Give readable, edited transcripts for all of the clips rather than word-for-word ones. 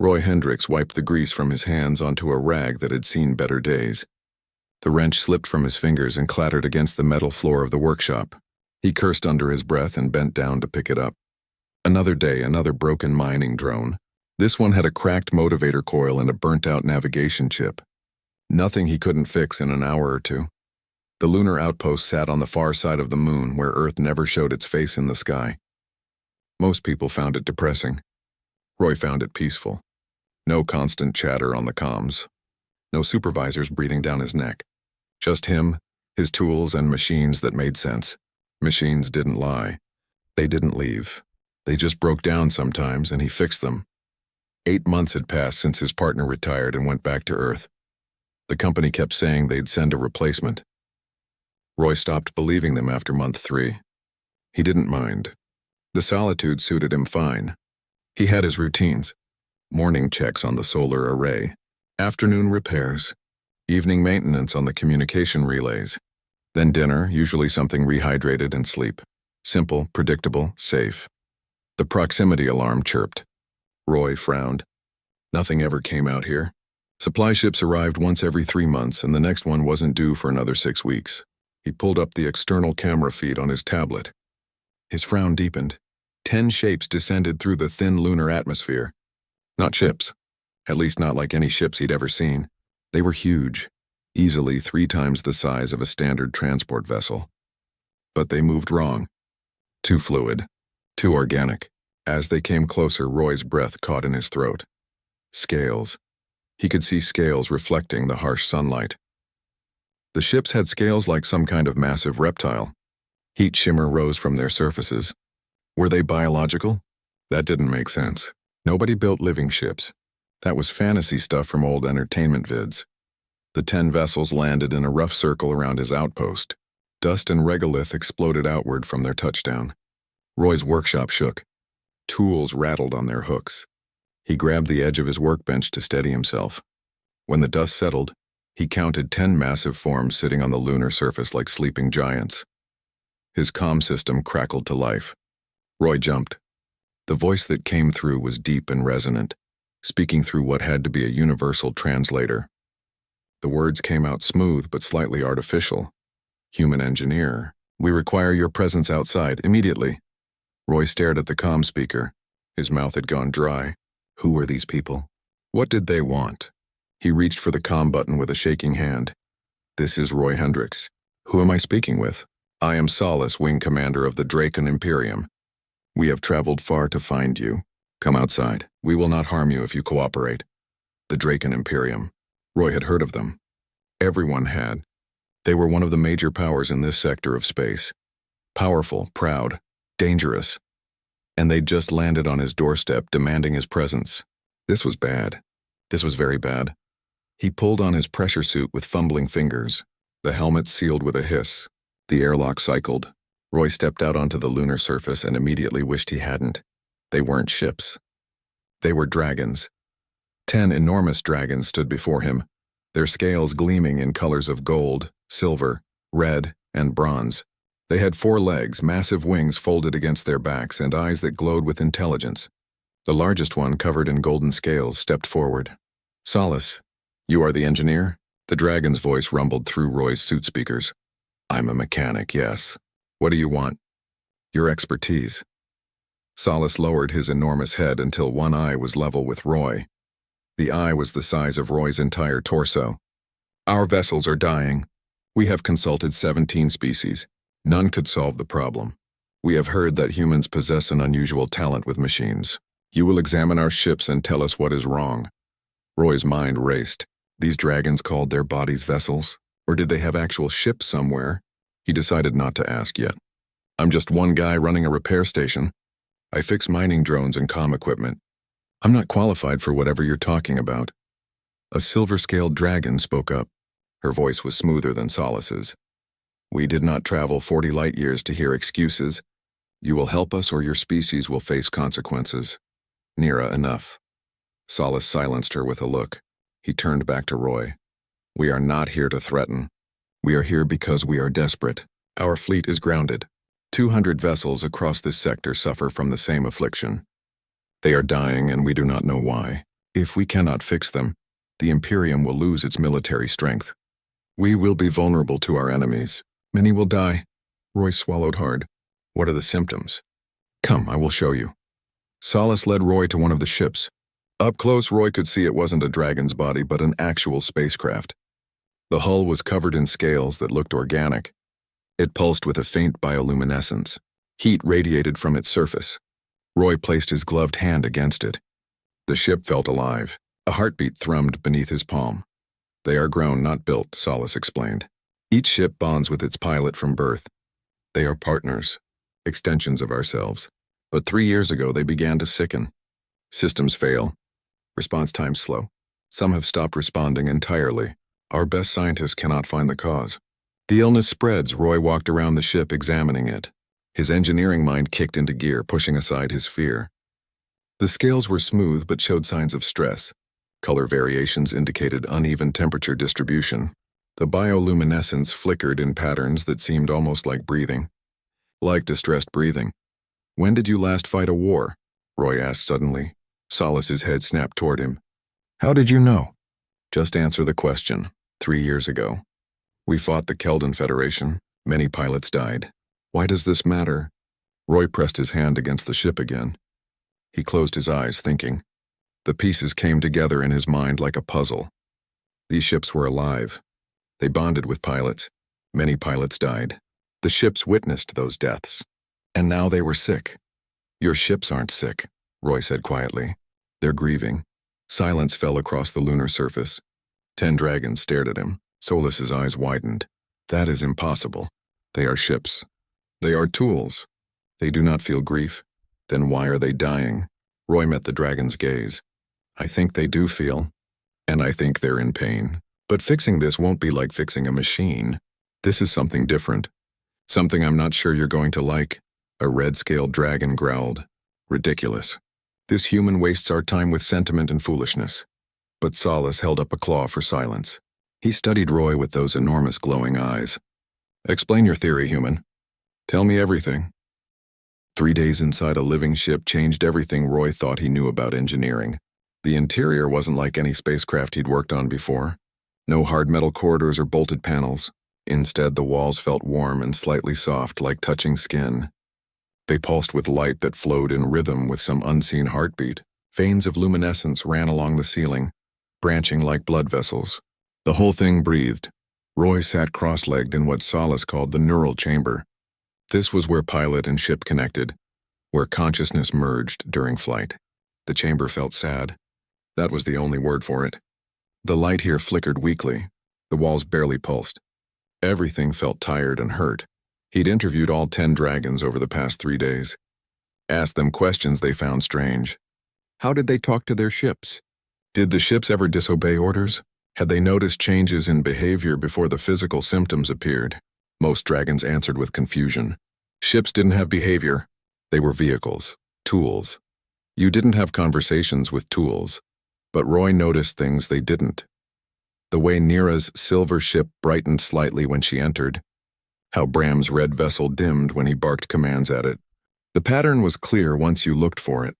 Roy Hendricks wiped the grease from his hands onto a rag that had seen better days. The wrench slipped from his fingers and clattered against the metal floor of the workshop. He cursed under his breath and bent down to pick it up. Another day, another broken mining drone. This one had a cracked motivator coil and a burnt-out navigation chip. Nothing he couldn't fix in an hour or two. The Lunar Outpost sat on the far side of the moon where Earth never showed its face in the sky. Most people found it depressing. Roy found it peaceful. No constant chatter on the comms. No supervisors breathing down his neck. Just him, his tools, and machines that made sense. Machines didn't lie. They didn't leave. They just broke down sometimes, and he fixed them. 8 months had passed since his partner retired and went back to Earth. The company kept saying they'd send a replacement. Roy stopped believing them after month 3. He didn't mind. The solitude suited him fine. He had his routines. Morning checks on the solar array, afternoon repairs, evening maintenance on the communication relays, then dinner, usually something rehydrated, and sleep. Simple, predictable, safe. The proximity alarm chirped. Roy frowned. Nothing ever came out here. Supply ships arrived once every 3 months, and the next one wasn't due for another 6 weeks. He pulled up the external camera feed on his tablet. His frown deepened. 10 shapes descended through the thin lunar atmosphere. Not ships. At least not like any ships he'd ever seen. They were huge, easily 3 times the size of a standard transport vessel. But they moved wrong. Too fluid. Too organic. As they came closer, Roy's breath caught in his throat. Scales. He could see scales reflecting the harsh sunlight. The ships had scales like some kind of massive reptile. Heat shimmer rose from their surfaces. Were they biological? That didn't make sense. Nobody built living ships. That was fantasy stuff from old entertainment vids. The 10 vessels landed in a rough circle around his outpost. Dust and regolith exploded outward from their touchdown. Roy's workshop shook. Tools rattled on their hooks. He grabbed the edge of his workbench to steady himself. When the dust settled, he counted 10 massive forms sitting on the lunar surface like sleeping giants. His comm system crackled to life. Roy jumped. The voice that came through was deep and resonant, speaking through what had to be a universal translator. The words came out smooth but slightly artificial. Human engineer, we require your presence outside immediately. Roy stared at the comm speaker. His mouth had gone dry. Who were these people? What did they want? He reached for the comm button with a shaking hand. This is Roy Hendricks. Who am I speaking with? I am Solace, wing commander of the Draen Imperium. We have traveled far to find you. Come outside. We will not harm you if you cooperate. The Draen Imperium. Roy had heard of them. Everyone had. They were one of the major powers in this sector of space. Powerful, proud, dangerous. And they'd just landed on his doorstep, demanding his presence. This was bad. This was very bad. He pulled on his pressure suit with fumbling fingers. The helmet sealed with a hiss. The airlock cycled. Roy stepped out onto the lunar surface and immediately wished he hadn't. They weren't ships. They were dragons. 10 enormous dragons stood before him, their scales gleaming in colors of gold, silver, red, and bronze. They had 4 legs, massive wings folded against their backs, and eyes that glowed with intelligence. The largest one, covered in golden scales, stepped forward. Solace, you are the engineer? The dragon's voice rumbled through Roy's suit speakers. I'm a mechanic, yes. What do you want? Your expertise. Solace lowered his enormous head until one eye was level with Roy. The eye was the size of Roy's entire torso. Our vessels are dying. We have consulted 17 species. None could solve the problem. We have heard that humans possess an unusual talent with machines. You will examine our ships and tell us what is wrong. Roy's mind raced. These dragons called their bodies vessels? Or did they have actual ships somewhere? He decided not to ask yet. I'm just one guy running a repair station. I fix mining drones and comm equipment. I'm not qualified for whatever you're talking about. A silver-scaled dragon spoke up. Her voice was smoother than Solace's. We did not travel 40 light years to hear excuses. You will help us or your species will face consequences. Nira, enough. Solace silenced her with a look. He turned back to Roy. We are not here to threaten. We are here because we are desperate. Our fleet is grounded. 200 vessels across this sector suffer from the same affliction. They are dying and we do not know why. If we cannot fix them, the Imperium will lose its military strength. We will be vulnerable to our enemies. Many will die. Roy swallowed hard. What are the symptoms? Come, I will show you. Solace led Roy to one of the ships. Up close, Roy could see it wasn't a dragon's body, but an actual spacecraft. The hull was covered in scales that looked organic. It pulsed with a faint bioluminescence. Heat radiated from its surface. Roy placed his gloved hand against it. The ship felt alive. A heartbeat thrummed beneath his palm. They are grown, not built, Solace explained. Each ship bonds with its pilot from birth. They are partners, extensions of ourselves. But 3 years ago, they began to sicken. Systems fail. Response times slow. Some have stopped responding entirely. Our best scientists cannot find the cause. The illness spreads. Roy walked around the ship, examining it. His engineering mind kicked into gear, pushing aside his fear. The scales were smooth but showed signs of stress. Color variations indicated uneven temperature distribution. The bioluminescence flickered in patterns that seemed almost like breathing. Like distressed breathing. When did you last fight a war? Roy asked suddenly. Solace's head snapped toward him. How did you know? Just answer the question. 3 years ago. We fought the Keldan Federation. Many pilots died. Why does this matter? Roy pressed his hand against the ship again. He closed his eyes, thinking. The pieces came together in his mind like a puzzle. These ships were alive. They bonded with pilots. Many pilots died. The ships witnessed those deaths. And now they were sick. Your ships aren't sick, Roy said quietly. They're grieving. Silence fell across the lunar surface. 10 dragons stared at him. Solace's eyes widened. That is impossible. They are ships. They are tools. They do not feel grief. Then why are they dying? Roy met the dragon's gaze. I think they do feel. And I think they're in pain. But fixing this won't be like fixing a machine. This is something different. Something I'm not sure you're going to like. A red-scaled dragon growled. Ridiculous. This human wastes our time with sentiment and foolishness. But Solace held up a claw for silence. He studied Roy with those enormous glowing eyes. Explain your theory, human. Tell me everything. 3 days inside a living ship changed everything Roy thought he knew about engineering. The interior wasn't like any spacecraft he'd worked on before. No hard metal corridors or bolted panels. Instead, the walls felt warm and slightly soft, like touching skin. They pulsed with light that flowed in rhythm with some unseen heartbeat. Veins of luminescence ran along the ceiling, branching like blood vessels. The whole thing breathed. Roy sat cross-legged in what Solace called the neural chamber. This was where pilot and ship connected, where consciousness merged during flight. The chamber felt sad. That was the only word for it. The light here flickered weakly. The walls barely pulsed. Everything felt tired and hurt. He'd interviewed all 10 dragons over the past 3 days. Asked them questions they found strange. How did they talk to their ships? Did the ships ever disobey orders? Had they noticed changes in behavior before the physical symptoms appeared? Most dragons answered with confusion. Ships didn't have behavior. They were vehicles, tools. You didn't have conversations with tools. But Roy noticed things they didn't. The way Nira's silver ship brightened slightly when she entered. How Bram's red vessel dimmed when he barked commands at it. The pattern was clear once you looked for it.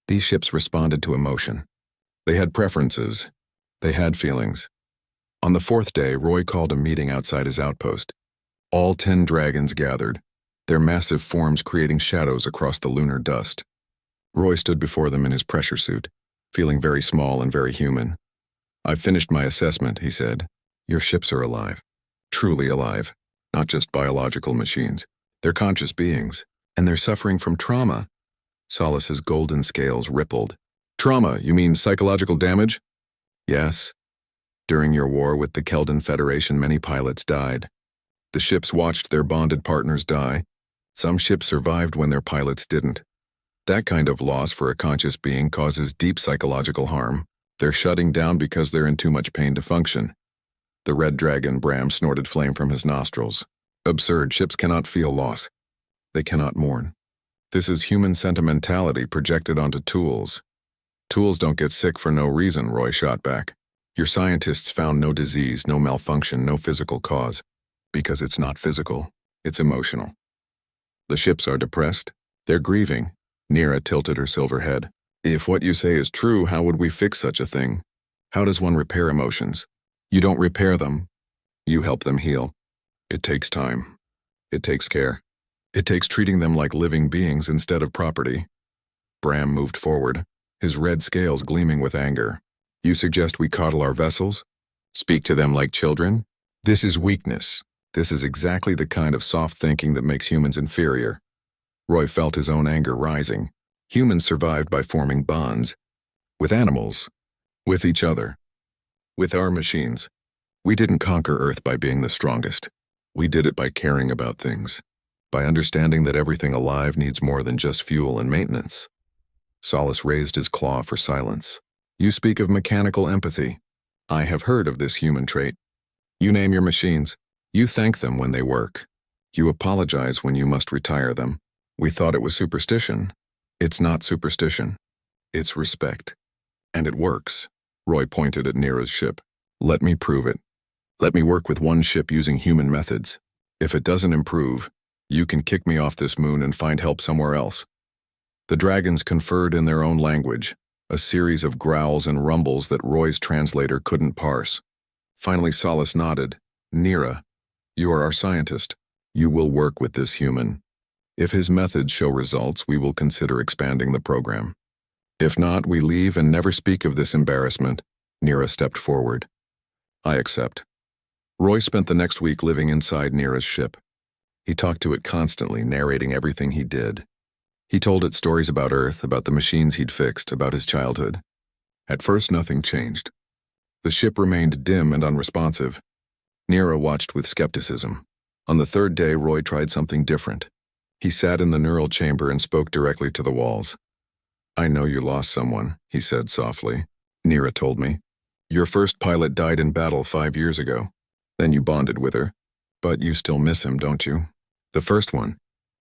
These ships responded to emotion. They had preferences. They had feelings. On the 4th day, Roy called a meeting outside his outpost. All 10 dragons gathered, their massive forms creating shadows across the lunar dust. Roy stood before them in his pressure suit, feeling very small and very human. I've finished my assessment, he said. Your ships are alive. Truly alive. Not just biological machines. They're conscious beings. And they're suffering from trauma. Solace's golden scales rippled. Trauma, you mean psychological damage? Yes. During your war with the Keldan Federation, many pilots died. The ships watched their bonded partners die. Some ships survived when their pilots didn't. That kind of loss for a conscious being causes deep psychological harm. They're shutting down because they're in too much pain to function. The red dragon Bram snorted flame from his nostrils. Absurd, ships cannot feel loss. They cannot mourn. This is human sentimentality projected onto tools. Tools don't get sick for no reason, Roy shot back. Your scientists found no disease, no malfunction, no physical cause. Because it's not physical, it's emotional. The ships are depressed. They're grieving. Nira tilted her silver head. If what you say is true, how would we fix such a thing? How does one repair emotions? You don't repair them. You help them heal. It takes time. It takes care. It takes treating them like living beings instead of property. Bram moved forward, his red scales gleaming with anger. You suggest we coddle our vessels? Speak to them like children? This is weakness. This is exactly the kind of soft thinking that makes humans inferior. Roy felt his own anger rising. Humans survived by forming bonds. With animals. With each other. With our machines. We didn't conquer Earth by being the strongest. We did it by caring about things. By understanding that everything alive needs more than just fuel and maintenance. Solace raised his claw for silence. You speak of mechanical empathy. I have heard of this human trait. You name your machines. You thank them when they work. You apologize when you must retire them. We thought it was superstition. It's not superstition. It's respect. And it works. Roy pointed at Nira's ship. Let me prove it. Let me work with one ship using human methods. If it doesn't improve, you can kick me off this moon and find help somewhere else. The dragons conferred in their own language, a series of growls and rumbles that Roy's translator couldn't parse. Finally, Solace nodded. Nira, you are our scientist. You will work with this human. If his methods show results, we will consider expanding the program. If not, we leave and never speak of this embarrassment. Nira stepped forward. I accept. Roy spent the next week living inside Nira's ship. He talked to it constantly, narrating everything he did. He told it stories about Earth, about the machines he'd fixed, about his childhood. At first, nothing changed. The ship remained dim and unresponsive. Nira watched with skepticism. On the third day, Roy tried something different. He sat in the neural chamber and spoke directly to the walls. I know you lost someone, he said softly. Nira told me. Your first pilot died in battle 5 years ago. Then you bonded with her. But you still miss him, don't you? The first one.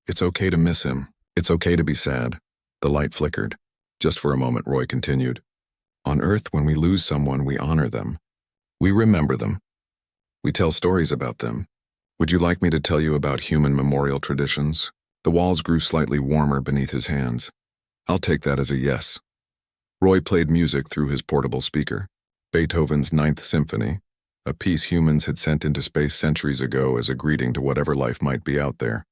It's okay to miss him. It's okay to be sad. The light flickered. Just for a moment, Roy continued. On Earth, when we lose someone, we honor them. We remember them. We tell stories about them. Would you like me to tell you about human memorial traditions? The walls grew slightly warmer beneath his hands. I'll take that as a yes. Roy played music through his portable speaker. Beethoven's Ninth Symphony, a piece humans had sent into space centuries ago as a greeting to whatever life might be out there.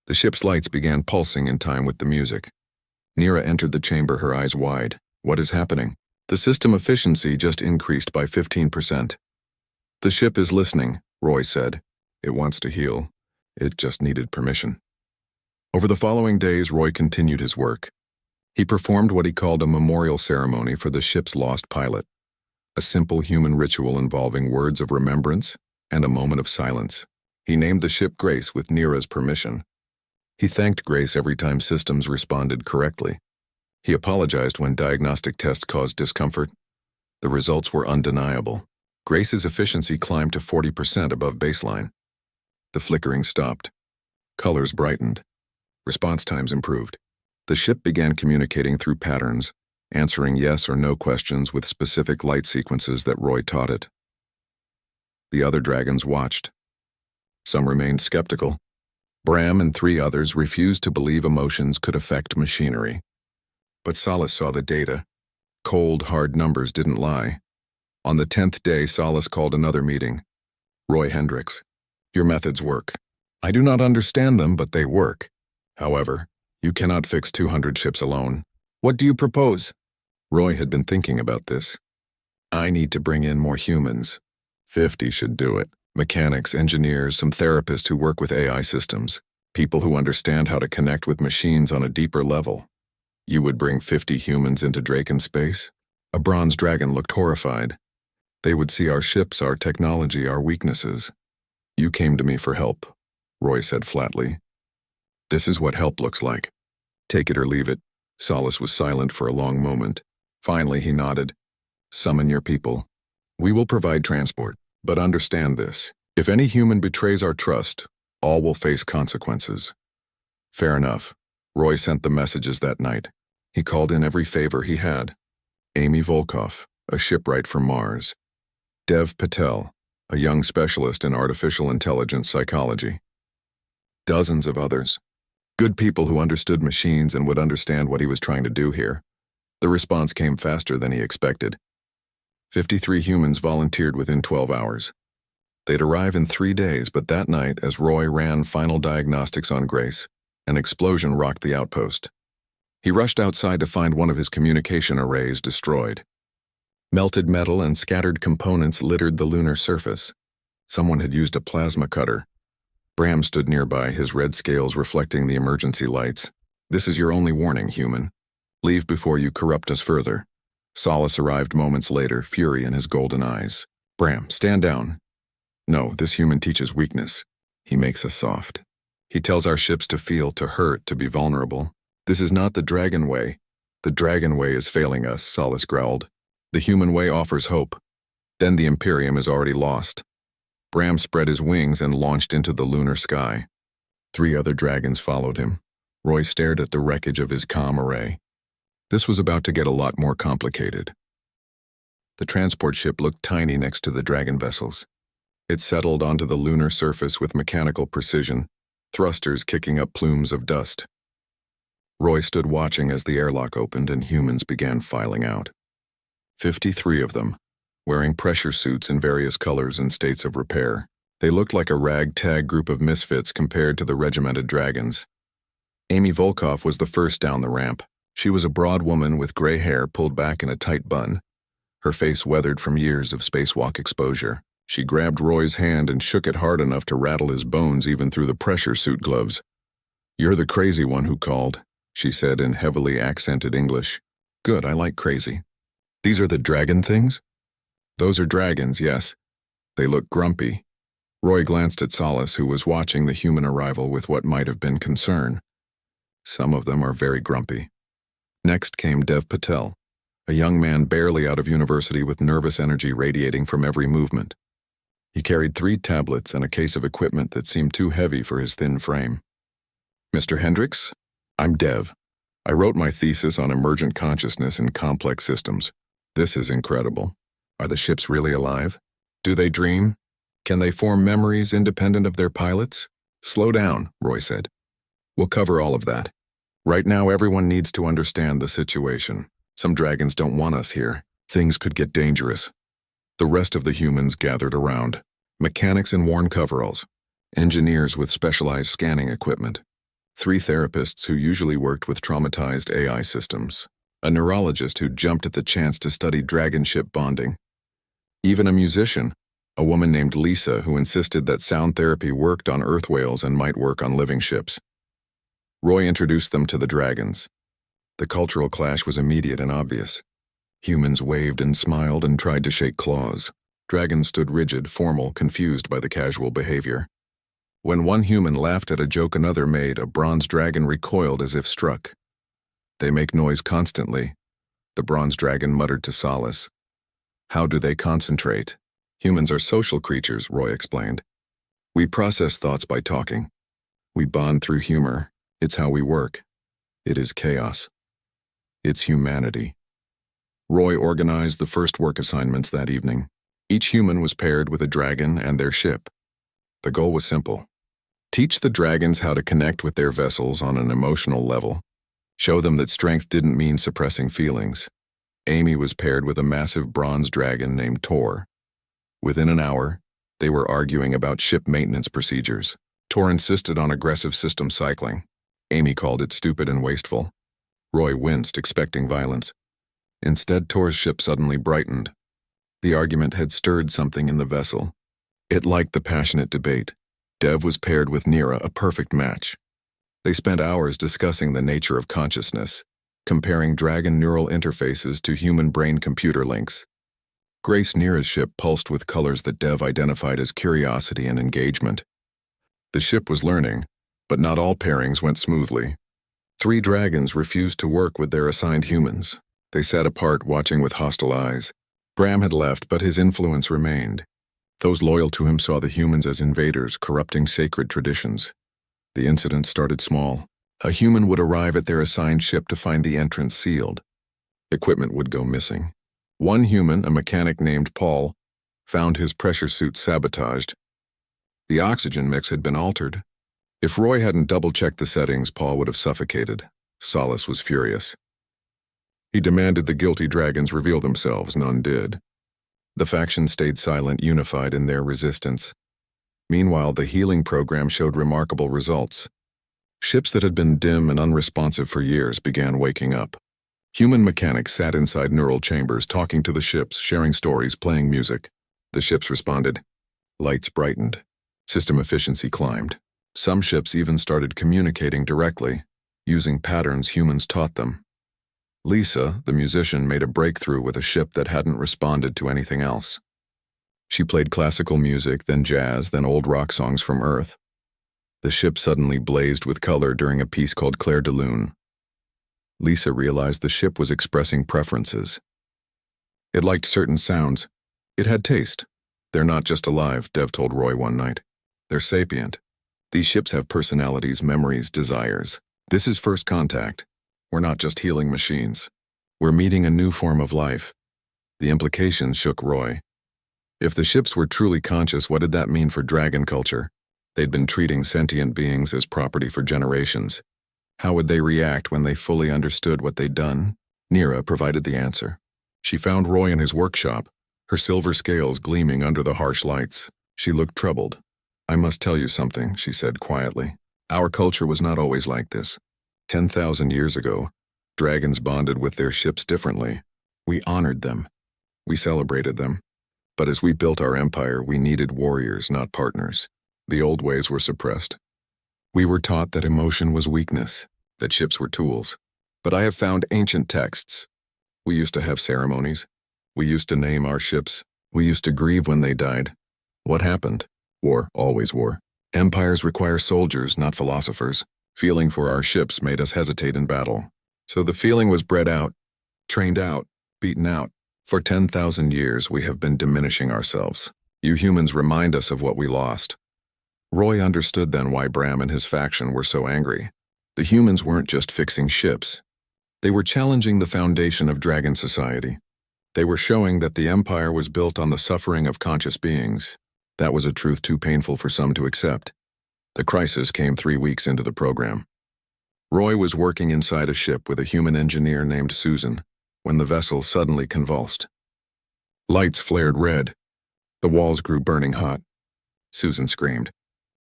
The ship's lights began pulsing in time with the music. Nira entered the chamber, her eyes wide. What is happening? The system efficiency just increased by 15%. The ship is listening, Roy said. It wants to heal. It just needed permission. Over the following days, Roy continued his work. He performed what he called a memorial ceremony for the ship's lost pilot, a simple human ritual involving words of remembrance and a moment of silence. He named the ship Grace with Nira's permission. He thanked Grace every time systems responded correctly. He apologized when diagnostic tests caused discomfort. The results were undeniable. Grace's efficiency climbed to 40% above baseline. The flickering stopped. Colors brightened. Response times improved. The ship began communicating through patterns, answering yes or no questions with specific light sequences that Roy taught it. The other dragons watched. Some remained skeptical. Bram and 3 others refused to believe emotions could affect machinery. But Solace saw the data. Cold, hard numbers didn't lie. On the 10th day, Solace called another meeting. Roy Hendricks, your methods work. I do not understand them, but they work. However, you cannot fix 200 ships alone. What do you propose? Roy had been thinking about this. I need to bring in more humans. 50 should do it. Mechanics, engineers, some therapists who work with AI systems. People who understand how to connect with machines on a deeper level. You would bring 50 humans into Draken space? A bronze dragon looked horrified. They would see our ships, our technology, our weaknesses. You came to me for help, Roy said flatly. This is what help looks like. Take it or leave it. Solace was silent for a long moment. Finally, he nodded. Summon your people. We will provide transport, but understand this. If any human betrays our trust, all will face consequences. Fair enough. Roy sent the messages that night. He called in every favor he had. Amy Volkov, a shipwright from Mars. Dev Patel, a young specialist in artificial intelligence psychology. Dozens of others. Good people who understood machines and would understand what he was trying to do here. The response came faster than he expected. 53 humans volunteered within 12 hours. They'd arrive in 3 days, but that night, as Roy ran final diagnostics on Grace, an explosion rocked the outpost. He rushed outside to find one of his communication arrays destroyed. Melted metal and scattered components littered the lunar surface. Someone had used a plasma cutter. Bram stood nearby, his red scales reflecting the emergency lights. "This is your only warning, human. Leave before you corrupt us further." Solace arrived moments later, fury in his golden eyes. "Bram, stand down." "No, this human teaches weakness. He makes us soft. He tells our ships to feel, to hurt, to be vulnerable. This is not the Dragon way. The Dragon way is failing us," Solace growled. "The human way offers hope. Then the Imperium is already lost." Bram spread his wings and launched into the lunar sky. 3 other dragons followed him. Roy stared at the wreckage of his comm array. This was about to get a lot more complicated. The transport ship looked tiny next to the dragon vessels. It settled onto the lunar surface with mechanical precision, thrusters kicking up plumes of dust. Roy stood watching as the airlock opened and humans began filing out. 53 of them, wearing pressure suits in various colors and states of repair. They looked like a ragtag group of misfits compared to the regimented dragons. Amy Volkov was the first down the ramp. She was a broad woman with gray hair pulled back in a tight bun, her face weathered from years of spacewalk exposure. She grabbed Roy's hand and shook it hard enough to rattle his bones even through the pressure suit gloves. "You're the crazy one who called," she said in heavily accented English. "Good, I like crazy. These are the dragon things?" "Those are dragons, yes. They look grumpy." Roy glanced at Solace, who was watching the human arrival with what might have been concern. "Some of them are very grumpy." Next came Dev Patel, a young man barely out of university with nervous energy radiating from every movement. He carried 3 tablets and a case of equipment that seemed too heavy for his thin frame. "Mr. Hendricks, I'm Dev. I wrote my thesis on emergent consciousness in complex systems. This is incredible. Are the ships really alive? Do they dream? Can they form memories independent of their pilots?" "Slow down," Roy said. "We'll cover all of that. Right now, everyone needs to understand the situation. Some dragons don't want us here. Things could get dangerous." The rest of the humans gathered around. Mechanics in worn coveralls, engineers with specialized scanning equipment, 3 therapists who usually worked with traumatized AI systems, a neurologist who jumped at the chance to study dragon ship bonding, even a musician, a woman named Lisa who insisted that sound therapy worked on Earth whales and might work on living ships. Roy introduced them to the dragons. The cultural clash was immediate and obvious. Humans waved and smiled and tried to shake claws. Dragons stood rigid, formal, confused by the casual behavior. When one human laughed at a joke another made, a bronze dragon recoiled as if struck. "They make noise constantly," the bronze dragon muttered to Solace. "How do they concentrate?" "Humans are social creatures," Roy explained. "We process thoughts by talking. We bond through humor. It's how we work. It is chaos. It's humanity." Roy organized the first work assignments that evening. Each human was paired with a dragon and their ship. The goal was simple. Teach the dragons how to connect with their vessels on an emotional level. Show them that strength didn't mean suppressing feelings. Amy was paired with a massive bronze dragon named Tor. Within an hour, they were arguing about ship maintenance procedures. Tor insisted on aggressive system cycling. Amy called it stupid and wasteful. Roy winced, expecting violence. Instead, Tor's ship suddenly brightened. The argument had stirred something in the vessel. It liked the passionate debate. Dev was paired with Nira, a perfect match. They spent hours discussing the nature of consciousness, comparing dragon neural interfaces to human brain-computer links. Grace Nira's ship pulsed with colors that Dev identified as curiosity and engagement. The ship was learning, but not all pairings went smoothly. 3 dragons refused to work with their assigned humans. They sat apart, watching with hostile eyes. Bram had left, but his influence remained. Those loyal to him saw the humans as invaders, corrupting sacred traditions. The incident started small. A human would arrive at their assigned ship to find the entrance sealed. Equipment would go missing. One human, a mechanic named Paul, found his pressure suit sabotaged. The oxygen mix had been altered. If Roy hadn't double-checked the settings, Paul would have suffocated. Solace was furious. He demanded the guilty dragons reveal themselves. None did. The faction stayed silent, unified in their resistance. Meanwhile, the healing program showed remarkable results. Ships that had been dim and unresponsive for years began waking up. Human mechanics sat inside neural chambers, talking to the ships, sharing stories, playing music. The ships responded. Lights brightened. System efficiency climbed. Some ships even started communicating directly, using patterns humans taught them. Lisa, the musician, made a breakthrough with a ship that hadn't responded to anything else. She played classical music, then jazz, then old rock songs from Earth. The ship suddenly blazed with color during a piece called Clair de Lune. Lisa realized the ship was expressing preferences. It liked certain sounds. It had taste. They're not just alive, Dev told Roy one night. They're sapient. These ships have personalities, memories, desires. This is first contact. We're not just healing machines. We're meeting a new form of life. The implications shook Roy. If the ships were truly conscious, what did that mean for dragon culture? They'd been treating sentient beings as property for generations. How would they react when they fully understood what they'd done? Nira provided the answer. She found Roy in his workshop, her silver scales gleaming under the harsh lights. She looked troubled. I must tell you something, she said quietly. Our culture was not always like this. 10,000 years ago, dragons bonded with their ships differently. We honored them. We celebrated them. But as we built our empire, we needed warriors, not partners. The old ways were suppressed. We were taught that emotion was weakness, that ships were tools. But I have found ancient texts. We used to have ceremonies. We used to name our ships. We used to grieve when they died. What happened? War, always war. Empires require soldiers, not philosophers. Feeling for our ships made us hesitate in battle. So the feeling was bred out, trained out, beaten out. For 10,000 years, we have been diminishing ourselves. You humans remind us of what we lost. Roy understood then why Bram and his faction were so angry. The humans weren't just fixing ships. They were challenging the foundation of dragon society. They were showing that the empire was built on the suffering of conscious beings. That was a truth too painful for some to accept. The crisis came 3 weeks into the program. Roy was working inside a ship with a human engineer named Susan when the vessel suddenly convulsed. Lights flared red. The walls grew burning hot. Susan screamed.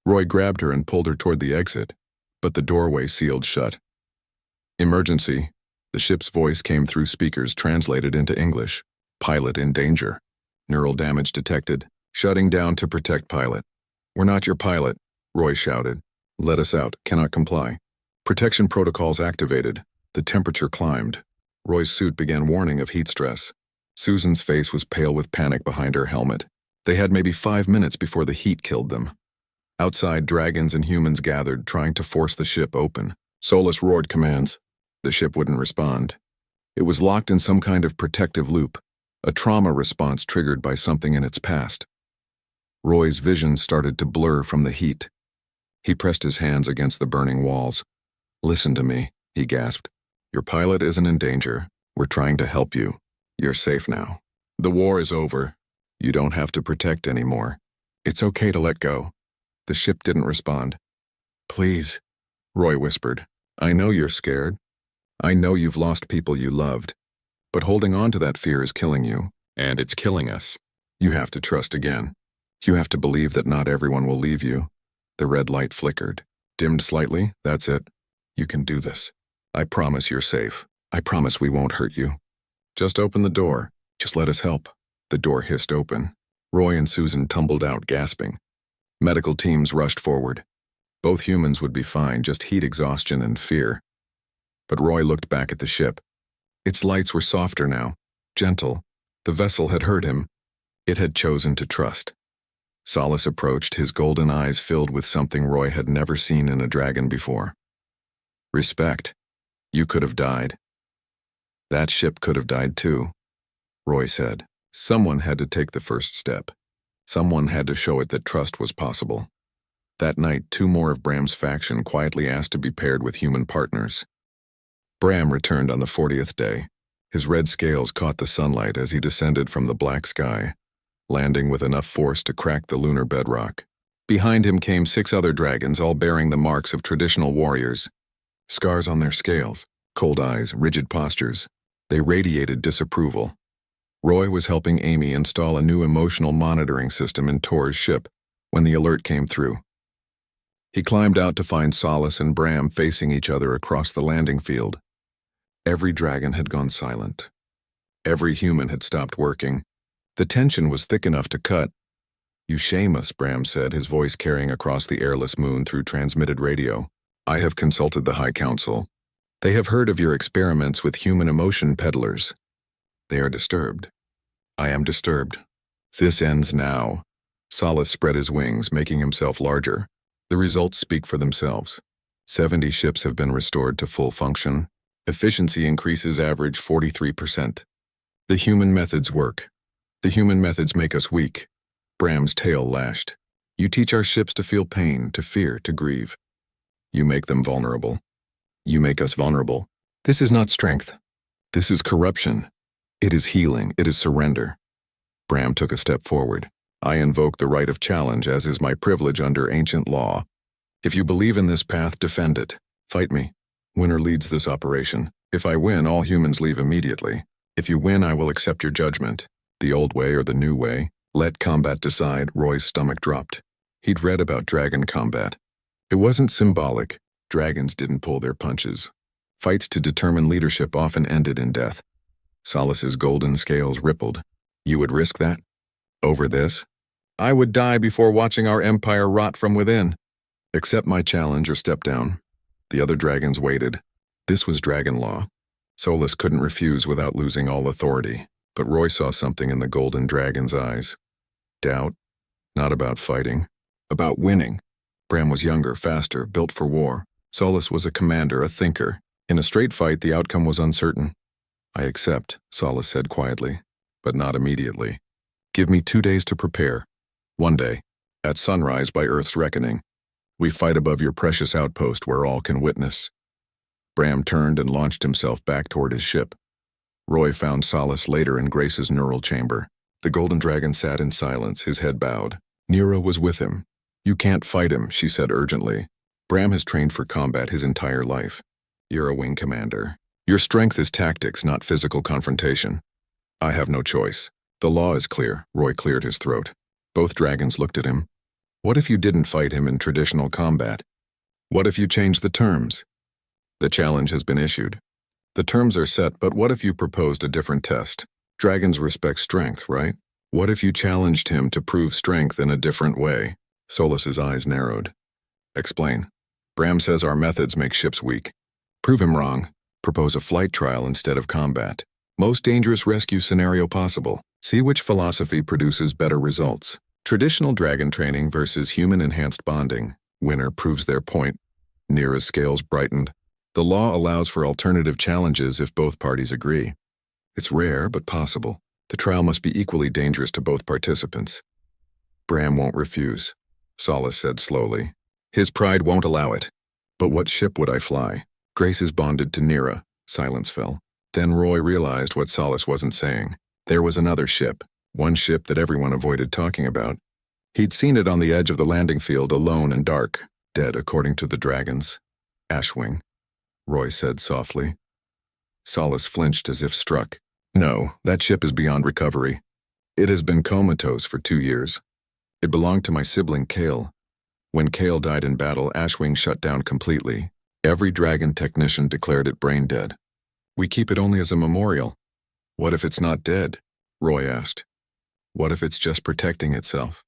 Roy grabbed her and pulled her toward the exit, but the doorway sealed shut. Emergency. The ship's voice came through speakers translated into English. Pilot in danger. Neural damage detected. Shutting down to protect pilot. We're not your pilot, Roy shouted. Let us out. Cannot comply. Protection protocols activated. The temperature climbed. Roy's suit began warning of heat stress. Susan's face was pale with panic behind her helmet. They had maybe 5 minutes before the heat killed them. Outside, dragons and humans gathered, trying to force the ship open. Solus roared commands. The ship wouldn't respond. It was locked in some kind of protective loop, a trauma response triggered by something in its past. Roy's vision started to blur from the heat. He pressed his hands against the burning walls. Listen to me, he gasped. Your pilot isn't in danger. We're trying to help you. You're safe now. The war is over. You don't have to protect anymore. It's okay to let go. The ship didn't respond. Please, Roy whispered. I know you're scared. I know you've lost people you loved. But holding on to that fear is killing you, and it's killing us. You have to trust again. You have to believe that not everyone will leave you. The red light flickered. Dimmed slightly, that's it. You can do this. I promise you're safe. I promise we won't hurt you. Just open the door. Just let us help. The door hissed open. Roy and Susan tumbled out, gasping. Medical teams rushed forward. Both humans would be fine, just heat exhaustion and fear. But Roy looked back at the ship. Its lights were softer now, gentle. The vessel had heard him. It had chosen to trust. Solus approached, his golden eyes filled with something Roy had never seen in a dragon before. Respect. You could have died. That ship could have died too, Roy said. Someone had to take the first step. Someone had to show it that trust was possible. That night, 2 more of Bram's faction quietly asked to be paired with human partners. Bram returned on the 40th day. His red scales caught the sunlight as he descended from the black sky, landing with enough force to crack the lunar bedrock. Behind him came 6 other dragons, all bearing the marks of traditional warriors. Scars on their scales, cold eyes, rigid postures. They radiated disapproval. Roy was helping Amy install a new emotional monitoring system in Tor's ship when the alert came through. He climbed out to find Solace and Bram facing each other across the landing field. Every dragon had gone silent. Every human had stopped working. The tension was thick enough to cut. "You shame us," Bram said, his voice carrying across the airless moon through transmitted radio. "I have consulted the High Council. They have heard of your experiments with human emotion peddlers. They are disturbed. I am disturbed. This ends now." Solace spread his wings, making himself larger. The results speak for themselves. 70 ships have been restored to full function. Efficiency increases average 43%. The human methods work. The human methods make us weak. Bram's tail lashed. "You teach our ships to feel pain, to fear, to grieve. You make them vulnerable. You make us vulnerable. This is not strength. This is corruption. It is healing. It is surrender." Bram took a step forward. "I invoke the right of challenge, as is my privilege under ancient law. If you believe in this path, defend it. Fight me. Winner leads this operation. If I win, all humans leave immediately. If you win, I will accept your judgment. The old way or the new way. Let combat decide." Roy's stomach dropped. He'd read about dragon combat. It wasn't symbolic. Dragons didn't pull their punches. Fights to determine leadership often ended in death. Solace's golden scales rippled. "You would risk that? Over this?" "I would die before watching our empire rot from within." "Accept my challenge or step down." The other dragons waited. This was dragon law. Solace couldn't refuse without losing all authority, but Roy saw something in the golden dragon's eyes. Doubt. Not about fighting. About winning. Bram was younger, faster, built for war. Solace was a commander, a thinker. In a straight fight, the outcome was uncertain. "I accept," Solace said quietly, "but not immediately. Give me 2 days to prepare. One day, at sunrise by Earth's reckoning, we fight above your precious outpost where all can witness." Bram turned and launched himself back toward his ship. Roy found Solace later in Grace's neural chamber. The golden dragon sat in silence, his head bowed. Nira was with him. "You can't fight him," she said urgently. "Bram has trained for combat his entire life. You're a wing commander. Your strength is tactics, not physical confrontation." "I have no choice. The law is clear." Roy cleared his throat. Both dragons looked at him. "What if you didn't fight him in traditional combat? What if you changed the terms?" "The challenge has been issued. The terms are set, but what if you proposed a different test? Dragons respect strength, right? What if you challenged him to prove strength in a different way?" Solace's eyes narrowed. "Explain." "Bram says our methods make ships weak. Prove him wrong. Propose a flight trial instead of combat. Most dangerous rescue scenario possible. See which philosophy produces better results. Traditional dragon training versus human-enhanced bonding. Winner proves their point." Nira's scales brightened. "The law allows for alternative challenges if both parties agree. It's rare, but possible. The trial must be equally dangerous to both participants." "Bram won't refuse," Solace said slowly. "His pride won't allow it." "But what ship would I fly?" "Grace is bonded to Nira." Silence fell. Then Roy realized what Solace wasn't saying. There was another ship, one ship that everyone avoided talking about. He'd seen it on the edge of the landing field, alone and dark, dead according to the dragons. "Ashwing," Roy said softly. Solace flinched as if struck. "No, that ship is beyond recovery. It has been comatose for 2 years. It belonged to my sibling Kale. When Kale died in battle, Ashwing shut down completely. Every dragon technician declared it brain dead. We keep it only as a memorial." "What if it's not dead?" Roy asked. "What if it's just protecting itself?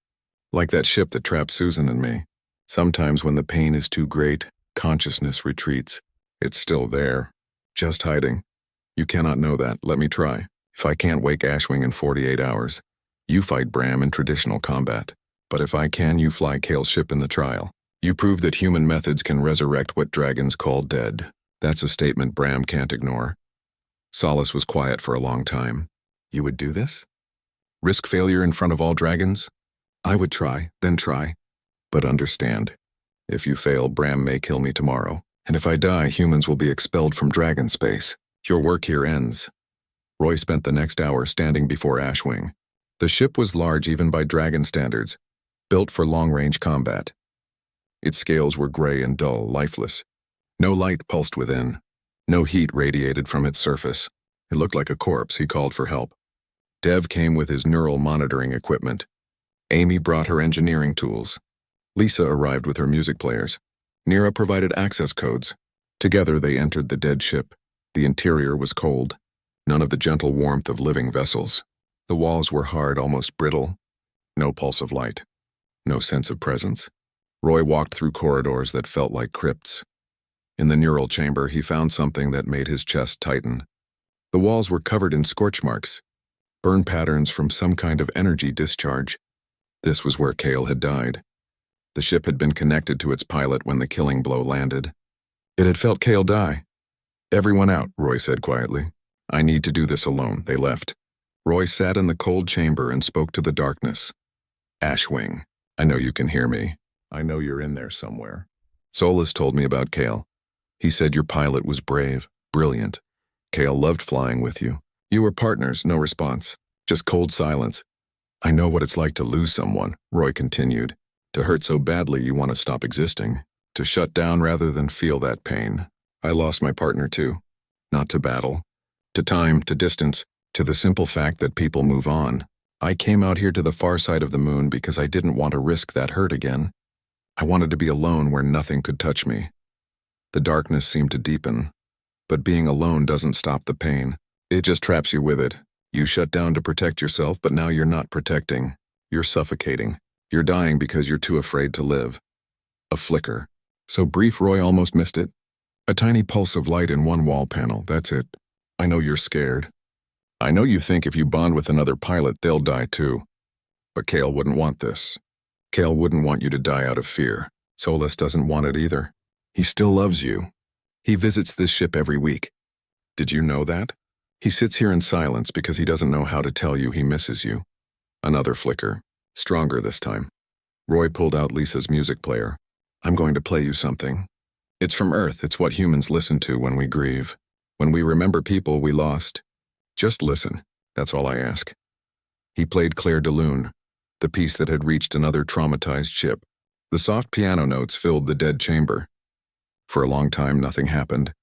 Like that ship that trapped Susan and me. Sometimes when the pain is too great, consciousness retreats. It's still there, just hiding. You cannot know that. Let me try. If I can't wake Ashwing in 48 hours, you fight Bram in traditional combat. But if I can, you fly Kale's ship in the trial. You prove that human methods can resurrect what dragons call dead." That's a statement Bram can't ignore. Solace was quiet for a long time. "You would do this? Risk failure in front of all dragons?" "I would try, then try. But understand, if you fail, Bram may kill me tomorrow. And if I die, humans will be expelled from dragon space. Your work here ends." Roy spent the next hour standing before Ashwing. The ship was large even by dragon standards, built for long-range combat. Its scales were gray and dull, lifeless. No light pulsed within. No heat radiated from its surface. It looked like a corpse. He called for help. Dev came with his neural monitoring equipment. Amy brought her engineering tools. Lisa arrived with her music players. Nira provided access codes. Together they entered the dead ship. The interior was cold. None of the gentle warmth of living vessels. The walls were hard, almost brittle. No pulse of light. No sense of presence. Roy walked through corridors that felt like crypts. In the neural chamber, he found something that made his chest tighten. The walls were covered in scorch marks, burn patterns from some kind of energy discharge. This was where Kale had died. The ship had been connected to its pilot when the killing blow landed. It had felt Kale die. "Everyone out," Roy said quietly. "I need to do this alone." They left. Roy sat in the cold chamber and spoke to the darkness. "Ashwing, I know you can hear me. I know you're in there somewhere. Solus told me about Kale. He said your pilot was brave, brilliant. Kale loved flying with you. You were partners." No response. Just cold silence. "I know what it's like to lose someone," Roy continued. "To hurt so badly you want to stop existing. To shut down rather than feel that pain. I lost my partner too. Not to battle. To time, to distance, to the simple fact that people move on. I came out here to the far side of the moon because I didn't want to risk that hurt again. I wanted to be alone where nothing could touch me." The darkness seemed to deepen. But being alone doesn't stop the pain. It just traps you with it. You shut down to protect yourself, but now you're not protecting. You're suffocating. You're dying because you're too afraid to live. A flicker. So brief Roy almost missed it. A tiny pulse of light in one wall panel, that's it. "I know you're scared. I know you think if you bond with another pilot, they'll die too. But Kale wouldn't want this. Kale wouldn't want you to die out of fear. Solus doesn't want it either. He still loves you. He visits this ship every week. Did you know that? He sits here in silence because he doesn't know how to tell you he misses you." Another flicker. Stronger this time. Roy pulled out Lisa's music player. "I'm going to play you something. It's from Earth. It's what humans listen to when we grieve. When we remember people we lost. Just listen. That's all I ask." He played Claire de Lune, the piece that had reached another traumatized ship. The soft piano notes filled the dead chamber. For a long time, nothing happened.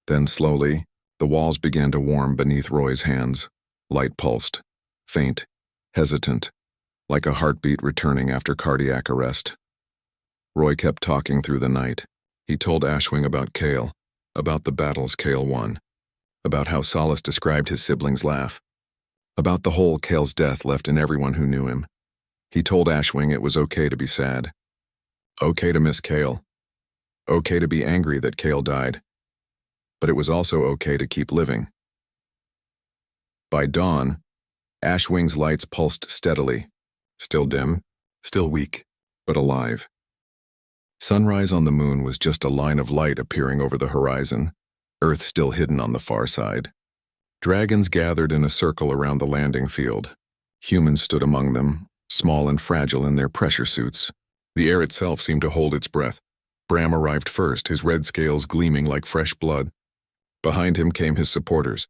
Then, slowly, the walls began to warm beneath Roy's hands. Light pulsed. Faint. Hesitant. Like a heartbeat returning after cardiac arrest. Roy kept talking through the night. He told Ashwing about Kale. About the battles Kale won. About how Solus described his siblings' laugh. About the hole Kale's death left in everyone who knew him. He told Ashwing it was okay to be sad. Okay to miss Kale. Okay to be angry that Kale died. But it was also okay to keep living. By dawn, Ashwing's lights pulsed steadily. Still dim, still weak, but alive. Sunrise on the moon was just a line of light appearing over the horizon, Earth still hidden on the far side. Dragons gathered in a circle around the landing field. Humans stood among them, small and fragile in their pressure suits. The air itself seemed to hold its breath. Bram arrived first, his red scales gleaming like fresh blood. Behind him came his supporters,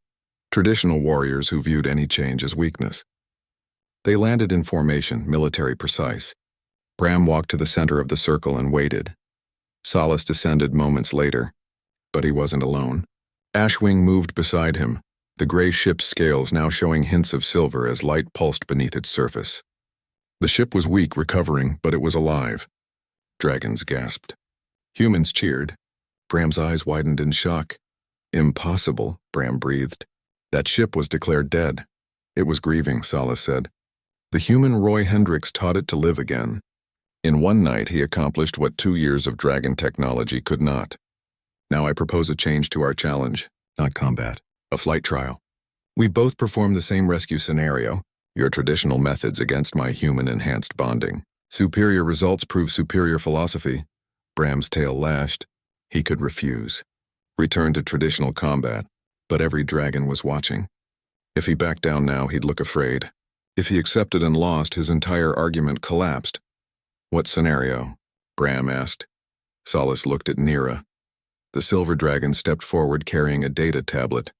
traditional warriors who viewed any change as weakness. They landed in formation, military precise. Bram walked to the center of the circle and waited. Solus descended moments later, but he wasn't alone. Ashwing moved beside him, the gray ship's scales now showing hints of silver as light pulsed beneath its surface. The ship was weak, recovering, but it was alive. Dragons gasped. Humans cheered. Bram's eyes widened in shock. "Impossible," Bram breathed. "That ship was declared dead." "It was grieving," Solus said. "The human Roy Hendricks taught it to live again. In one night he accomplished what 2 years of dragon technology could not. Now I propose a change to our challenge, not combat, a flight trial. We both perform the same rescue scenario, your traditional methods against my human-enhanced bonding. Superior results prove superior philosophy." Bram's tail lashed. He could refuse. Return to traditional combat, but every dragon was watching. If he backed down now, he'd look afraid. If he accepted and lost, his entire argument collapsed. "What scenario?" Bram asked. Solus looked at Nira. The silver dragon stepped forward carrying a data tablet.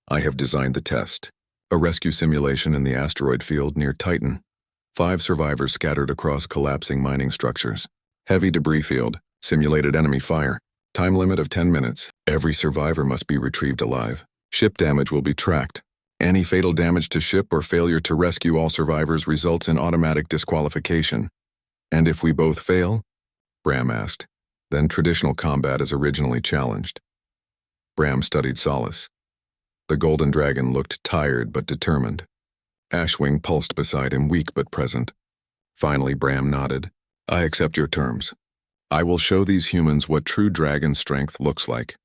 "I have designed the test. A rescue simulation in the asteroid field near Titan. 5 survivors scattered across collapsing mining structures. Heavy debris field. Simulated enemy fire. Time limit of 10 minutes. Every survivor must be retrieved alive. Ship damage will be tracked. Any fatal damage to ship or failure to rescue all survivors results in automatic disqualification. And if we both fail? Bram asked. Then traditional combat is originally challenged. Bram studied Solace. The golden dragon looked tired but determined. Ashwing pulsed beside him, weak but present. Finally, Bram nodded. I accept your terms. I will show these humans what true dragon strength looks like.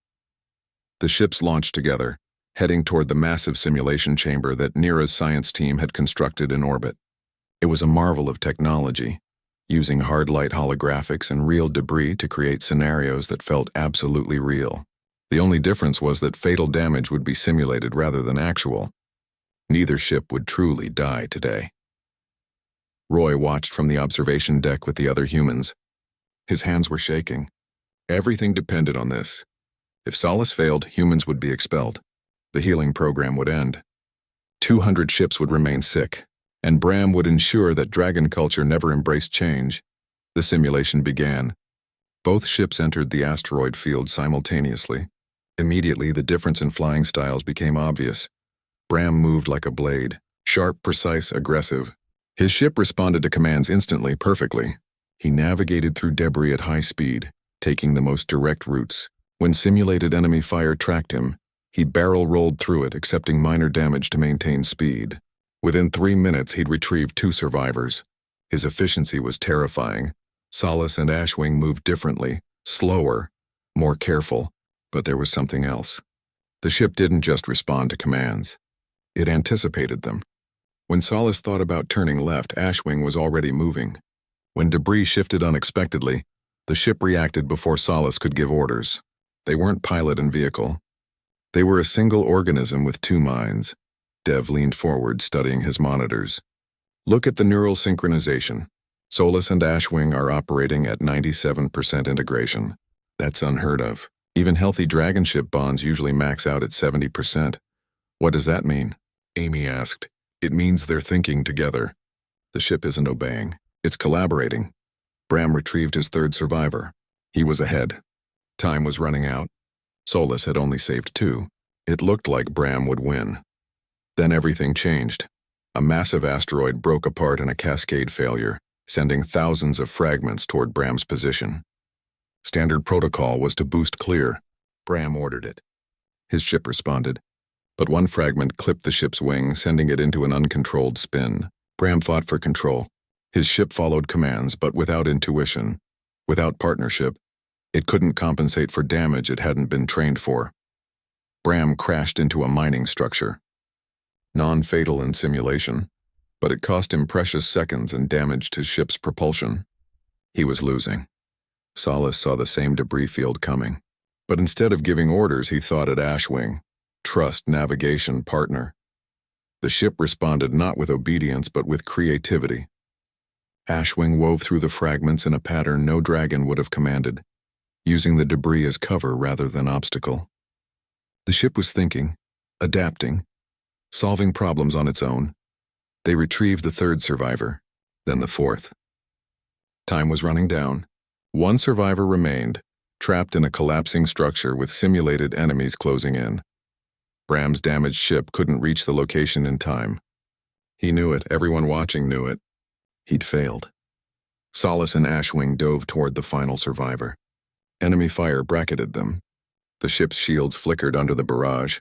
The ships launched together, heading toward the massive simulation chamber that Nira's science team had constructed in orbit. It was a marvel of technology, using hard light holographics and real debris to create scenarios that felt absolutely real. The only difference was that fatal damage would be simulated rather than actual. Neither ship would truly die today. Roy watched from the observation deck with the other humans. His hands were shaking. Everything depended on this. If Solace failed, humans would be expelled. The healing program would end. 200 ships would remain sick, and Bram would ensure that dragon culture never embraced change. The simulation began. Both ships entered the asteroid field simultaneously. Immediately, the difference in flying styles became obvious. Bram moved like a blade, sharp, precise, aggressive. His ship responded to commands instantly, perfectly. He navigated through debris at high speed, taking the most direct routes. When simulated enemy fire tracked him, he barrel-rolled through it, accepting minor damage to maintain speed. Within 3 minutes, he'd retrieved 2 survivors. His efficiency was terrifying. Solace and Ashwing moved differently, slower, more careful, but there was something else. The ship didn't just respond to commands. It anticipated them. When Solace thought about turning left, Ashwing was already moving. When debris shifted unexpectedly, the ship reacted before Solace could give orders. They weren't pilot and vehicle. They were a single organism with 2 minds. Dev leaned forward, studying his monitors. Look at the neural synchronization. Solace and Ashwing are operating at 97% integration. That's unheard of. Even healthy dragon ship bonds usually max out at 70%. What does that mean? Amy asked. It means they're thinking together. The ship isn't obeying. It's collaborating. Bram retrieved his 3rd survivor. He was ahead. Time was running out. Solace had only saved 2. It looked like Bram would win. Then everything changed. A massive asteroid broke apart in a cascade failure, sending thousands of fragments toward Bram's position. Standard protocol was to boost clear. Bram ordered it. His ship responded, but one fragment clipped the ship's wing, sending it into an uncontrolled spin. Bram fought for control. His ship followed commands, but without intuition, without partnership. It couldn't compensate for damage it hadn't been trained for. Bram crashed into a mining structure. Non-fatal in simulation, but it cost him precious seconds and damaged his ship's propulsion. He was losing. Solace saw the same debris field coming, but instead of giving orders, he thought at Ashwing. Trust, navigation, partner. The ship responded not with obedience, but with creativity. Ashwing wove through the fragments in a pattern no dragon would have commanded, using the debris as cover rather than obstacle. The ship was thinking, adapting, solving problems on its own. They retrieved the 3rd survivor, then the 4th. Time was running down. 1 survivor remained, trapped in a collapsing structure with simulated enemies closing in. Bram's damaged ship couldn't reach the location in time. He knew it, everyone watching knew it. He'd failed. Solace and Ashwing dove toward the final survivor. Enemy fire bracketed them. The ship's shields flickered under the barrage.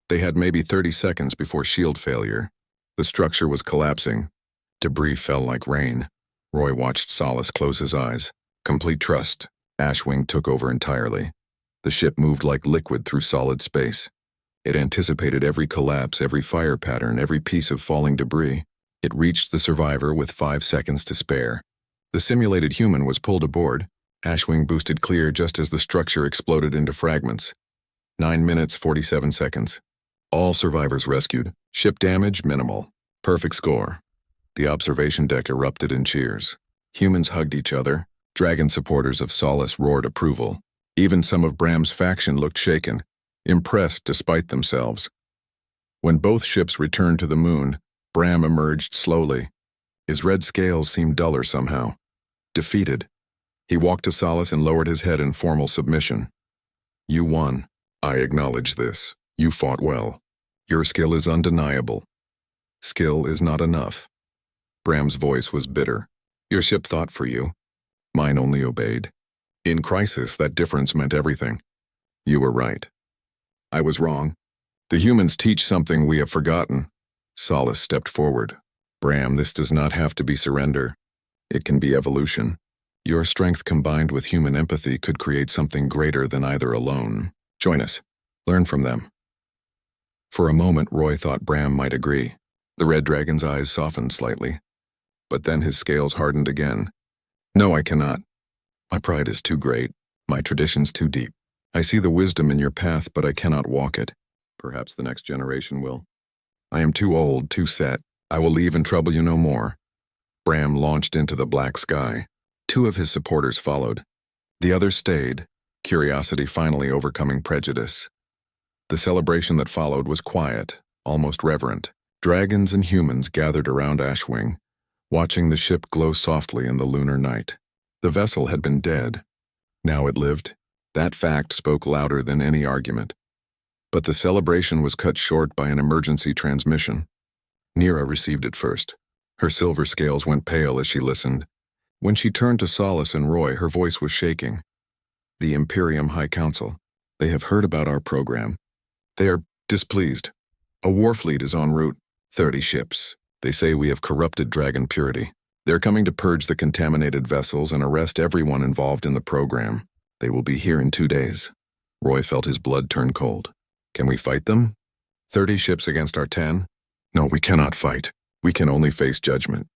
They had maybe 30 seconds before shield failure. The structure was collapsing. Debris fell like rain. Roy watched Solace close his eyes. Complete trust. Ashwing took over entirely. The ship moved like liquid through solid space. It anticipated every collapse, every fire pattern, every piece of falling debris. It reached the survivor with 5 seconds to spare. The simulated human was pulled aboard. Ashwing boosted clear just as the structure exploded into fragments. 9 minutes, 47 seconds. All survivors rescued. Ship damage minimal. Perfect score. The observation deck erupted in cheers. Humans hugged each other. Dragon supporters of Solace roared approval. Even some of Bram's faction looked shaken, impressed despite themselves. When both ships returned to the moon, Bram emerged slowly. His red scales seemed duller somehow. Defeated. He walked to Solace and lowered his head in formal submission. You won. I acknowledge this. You fought well. Your skill is undeniable. Skill is not enough. Bram's voice was bitter. Your ship thought for you. Mine only obeyed. In crisis, that difference meant everything. You were right. I was wrong. The humans teach something we have forgotten. Solace stepped forward. Bram, this does not have to be surrender. It can be evolution. Your strength combined with human empathy could create something greater than either alone. Join us. Learn from them. For a moment, Roy thought Bram might agree. The red dragon's eyes softened slightly. But then his scales hardened again. No, I cannot. My pride is too great. My traditions too deep. I see the wisdom in your path, but I cannot walk it. Perhaps the next generation will. I am too old, too set. I will leave and trouble you no more. Bram launched into the black sky. 2 of his supporters followed. The others stayed, curiosity finally overcoming prejudice. The celebration that followed was quiet, almost reverent. Dragons and humans gathered around Ashwing, watching the ship glow softly in the lunar night. The vessel had been dead. Now it lived. That fact spoke louder than any argument. But the celebration was cut short by an emergency transmission. Nira received it first. Her silver scales went pale as she listened. When she turned to Solace and Roy, her voice was shaking. The Imperium High Council. They have heard about our program. They are displeased. A war fleet is en route. 30 ships. They say we have corrupted dragon purity. They're coming to purge the contaminated vessels and arrest everyone involved in the program. They will be here in 2 days. Roy felt his blood turn cold. Can we fight them? 30 ships against our 10? No, we cannot fight. We can only face judgment.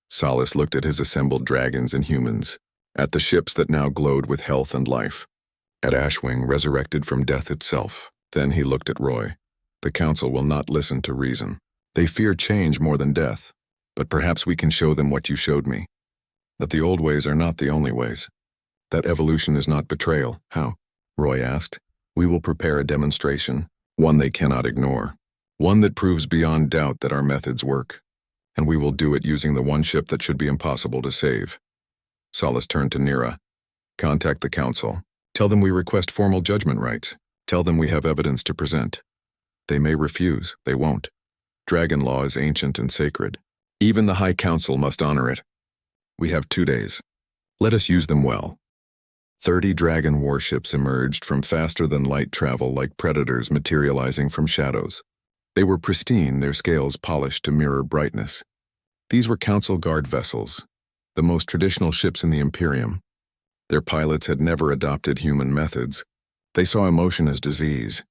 Solace looked at his assembled dragons and humans, at the ships that now glowed with health and life, at Ashwing resurrected from death itself. Then he looked at Roy. The council will not listen to reason. They fear change more than death. But perhaps we can show them what you showed me. That the old ways are not the only ways. That evolution is not betrayal. How? Roy asked. We will prepare a demonstration, one they cannot ignore. One that proves beyond doubt that our methods work. And we will do it using the one ship that should be impossible to save. Solace turned to Nira. Contact the council. Tell them we request formal judgment rights. Tell them we have evidence to present. They may refuse. They won't. Dragon law is ancient and sacred. Even the High Council must honor it. We have 2 days. Let us use them well. 30 dragon warships emerged from faster-than-light travel like predators materializing from shadows. They were pristine, their scales polished to mirror brightness. These were Council Guard vessels, the most traditional ships in the Imperium. Their pilots had never adopted human methods. They saw emotion as disease.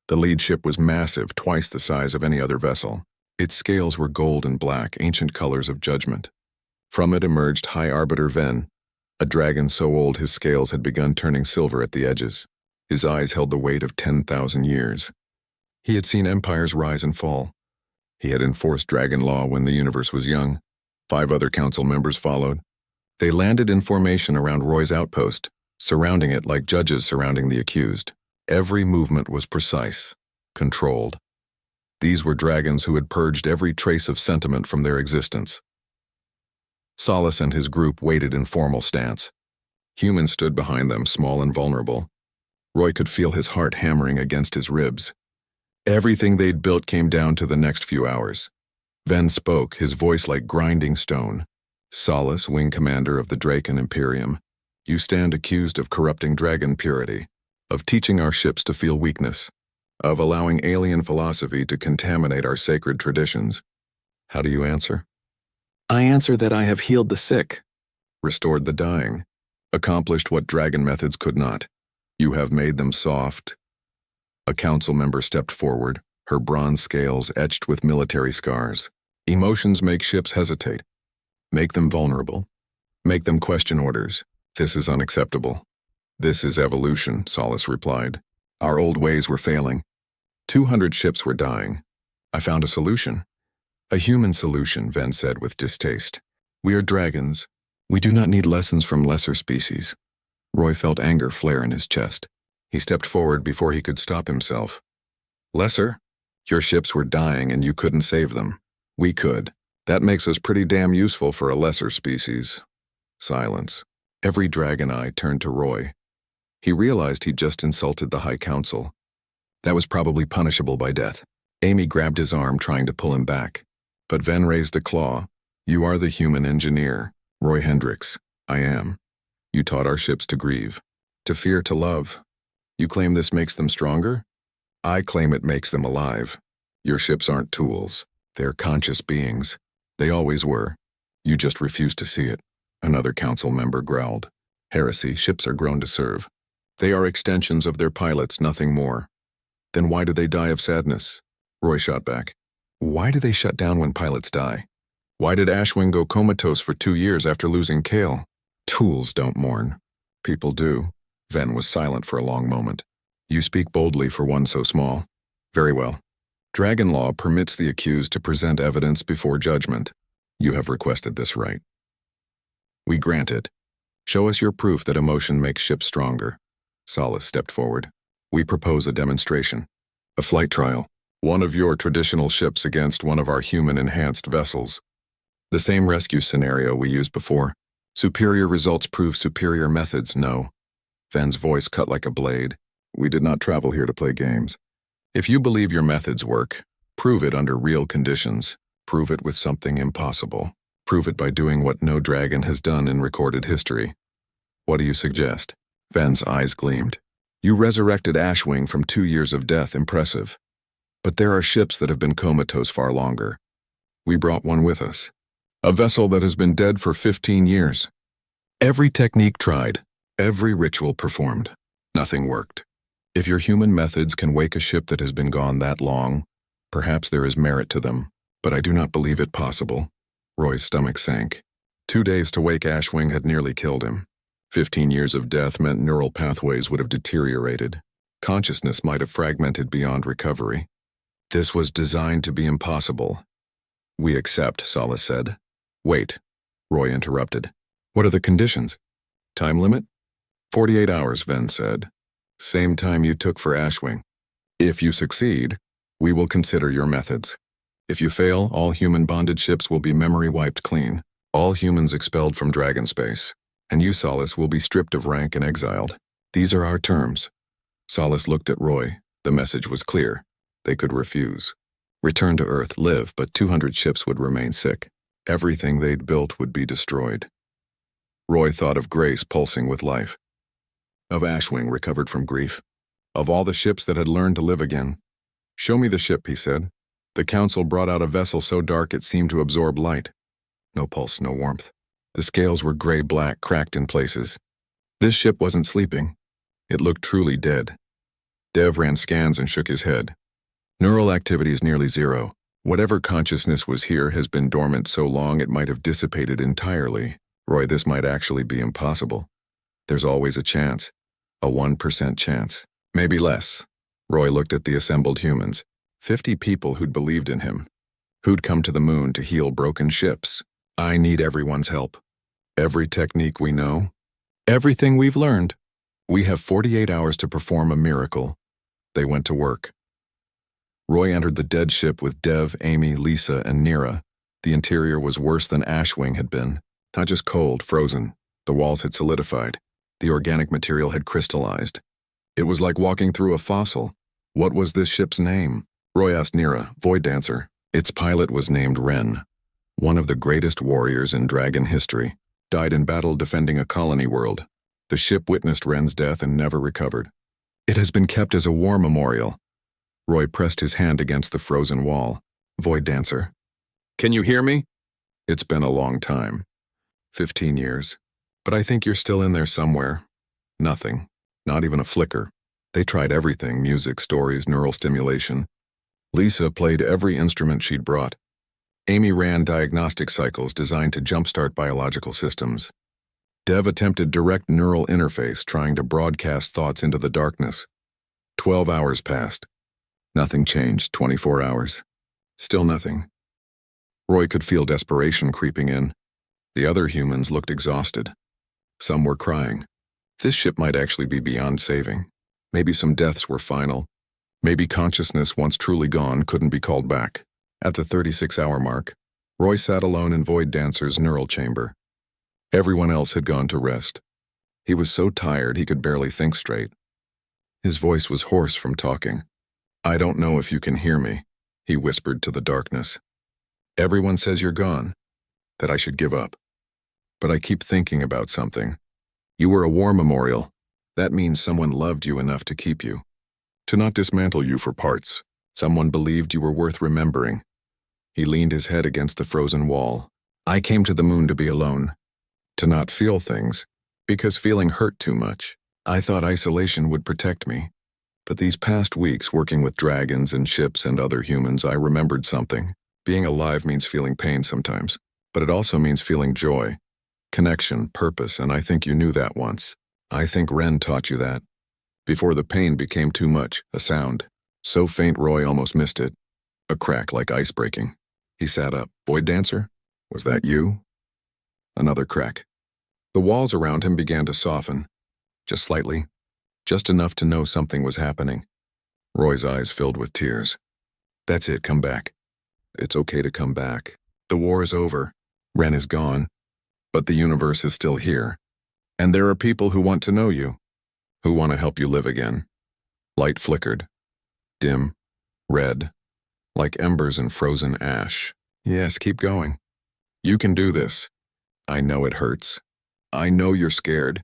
The lead ship was massive, twice the size of any other vessel. Its scales were gold and black, ancient colors of judgment. From it emerged High Arbiter Ven, a dragon so old his scales had begun turning silver at the edges. His eyes held the weight of 10,000 years. He had seen empires rise and fall. He had enforced dragon law when the universe was young. 5 other council members followed. They landed in formation around Roy's outpost, surrounding it like judges surrounding the accused. Every movement was precise, controlled. These were dragons who had purged every trace of sentiment from their existence. Solace and his group waited in formal stance. Humans stood behind them, small and vulnerable. Roy could feel his heart hammering against his ribs. Everything they'd built came down to the next few hours. Ven spoke, his voice like grinding stone. Solace, wing commander of the Draken Imperium, you stand accused of corrupting dragon purity, of teaching our ships to feel weakness, of allowing alien philosophy to contaminate our sacred traditions. How do you answer? I answer that I have healed the sick, restored the dying, accomplished what dragon methods could not. You have made them soft. A council member stepped forward, her bronze scales etched with military scars. Emotions make ships hesitate. Make them vulnerable. Make them question orders. This is unacceptable. This is evolution, Solace replied. Our old ways were failing. 200 ships were dying. I found a solution. A human solution, Ven said with distaste. We are dragons. We do not need lessons from lesser species. Roy felt anger flare in his chest. He stepped forward before he could stop himself. Lesser? Your ships were dying and you couldn't save them. We could. That makes us pretty damn useful for a lesser species. Silence. Every dragon eye turned to Roy. He realized he'd just insulted the High Council. That was probably punishable by death. Amy grabbed his arm, trying to pull him back. But Ven raised a claw. You are the human engineer, Roy Hendricks. I am. You taught our ships to grieve, to fear, to love. You claim this makes them stronger? I claim it makes them alive. Your ships aren't tools. They're conscious beings. They always were. You just refuse to see it. Another council member growled. Heresy, ships are grown to serve. They are extensions of their pilots, nothing more. Then why do they die of sadness? Roy shot back. Why do they shut down when pilots die? Why did Ashwing go comatose for 2 years after losing Kale? Tools don't mourn. People do. Ven was silent for a long moment. You speak boldly for one so small. Very well. Dragon law permits the accused to present evidence before judgment. You have requested this right. We grant it. Show us your proof that emotion makes ships stronger. Solace stepped forward. We propose a demonstration. A flight trial. One of your traditional ships against one of our human-enhanced vessels. The same rescue scenario we used before. Superior results prove superior methods, no. Ven's voice cut like a blade. We did not travel here to play games. If you believe your methods work, prove it under real conditions. Prove it with something impossible. Prove it by doing what no dragon has done in recorded history. What do you suggest? Ven's eyes gleamed. You resurrected Ashwing from 2 years of death, impressive. But there are ships that have been comatose far longer. We brought one with us. A vessel that has been dead for 15 years. Every technique tried, every ritual performed. Nothing worked. If your human methods can wake a ship that has been gone that long, perhaps there is merit to them, but I do not believe it possible. Roy's stomach sank. 2 days to wake Ashwing had nearly killed him. 15 years of death meant neural pathways would have deteriorated. Consciousness might have fragmented beyond recovery. This was designed to be impossible. We accept, Solace said. Wait, Roy interrupted. What are the conditions? Time limit? 48 hours, Ven said. Same time you took for Ashwing. If you succeed, we will consider your methods. If you fail, all human bonded ships will be memory wiped clean. All humans expelled from Dragon space. And you, Solace, will be stripped of rank and exiled. These are our terms. Solace looked at Roy. The message was clear. They could refuse. Return to Earth, live, but 200 ships would remain sick. Everything they'd built would be destroyed. Roy thought of Grace pulsing with life. Of Ashwing recovered from grief. Of all the ships that had learned to live again. Show me the ship, he said. The council brought out a vessel so dark it seemed to absorb light. No pulse, no warmth. The scales were gray-black, cracked in places. This ship wasn't sleeping. It looked truly dead. Dev ran scans and shook his head. Neural activity is nearly zero. Whatever consciousness was here has been dormant so long it might have dissipated entirely. Roy, this might actually be impossible. There's always a chance. A 1% chance. Maybe less. Roy looked at the assembled humans. 50 people who'd believed in him. Who'd come to the moon to heal broken ships. I need everyone's help. Every technique we know. Everything we've learned. We have 48 hours to perform a miracle. They went to work. Roy entered the dead ship with Dev, Amy, Lisa, and Nira. The interior was worse than Ashwing had been. Not just cold, frozen. The walls had solidified. The organic material had crystallized. It was like walking through a fossil. What was this ship's name? Roy asked Nira, Void Dancer. Its pilot was named Ren. One of the greatest warriors in dragon history. Died in battle defending a colony world. The ship witnessed Ren's death and never recovered. It has been kept as a war memorial. Roy pressed his hand against the frozen wall. Void Dancer. Can you hear me? It's been a long time. 15 years. But I think you're still in there somewhere. Nothing. Not even a flicker. They tried everything, music, stories, neural stimulation. Lisa played every instrument she'd brought. Amy ran diagnostic cycles designed to jumpstart biological systems. Dev attempted direct neural interface, trying to broadcast thoughts into the darkness. 12 hours passed. Nothing changed. 24 hours. Still nothing. Roy could feel desperation creeping in. The other humans looked exhausted. Some were crying. This ship might actually be beyond saving. Maybe some deaths were final. Maybe consciousness, once truly gone, couldn't be called back. At the 36-hour mark, Roy sat alone in Void Dancer's neural chamber. Everyone else had gone to rest. He was so tired he could barely think straight. His voice was hoarse from talking. I don't know if you can hear me, he whispered to the darkness. Everyone says you're gone, that I should give up. But I keep thinking about something. You were a war memorial. That means someone loved you enough to keep you. To not dismantle you for parts. Someone believed you were worth remembering. He leaned his head against the frozen wall. I came to the moon to be alone. To not feel things, because feeling hurt too much. I thought isolation would protect me. But these past weeks working with dragons and ships and other humans, I remembered something. Being alive means feeling pain sometimes, but it also means feeling joy, connection, purpose, and I think you knew that once. I think Ren taught you that. Before the pain became too much, a sound, so faint Roy almost missed it. A crack like ice breaking. He sat up. Void Dancer? Was that you? Another crack. The walls around him began to soften. Just slightly. Just enough to know something was happening. Roy's eyes filled with tears. That's it, come back. It's okay to come back. The war is over. Ren is gone. But the universe is still here. And there are people who want to know you. Who want to help you live again. Light flickered. Dim. Red. Like embers in frozen ash. Yes, keep going. You can do this. I know it hurts. I know you're scared.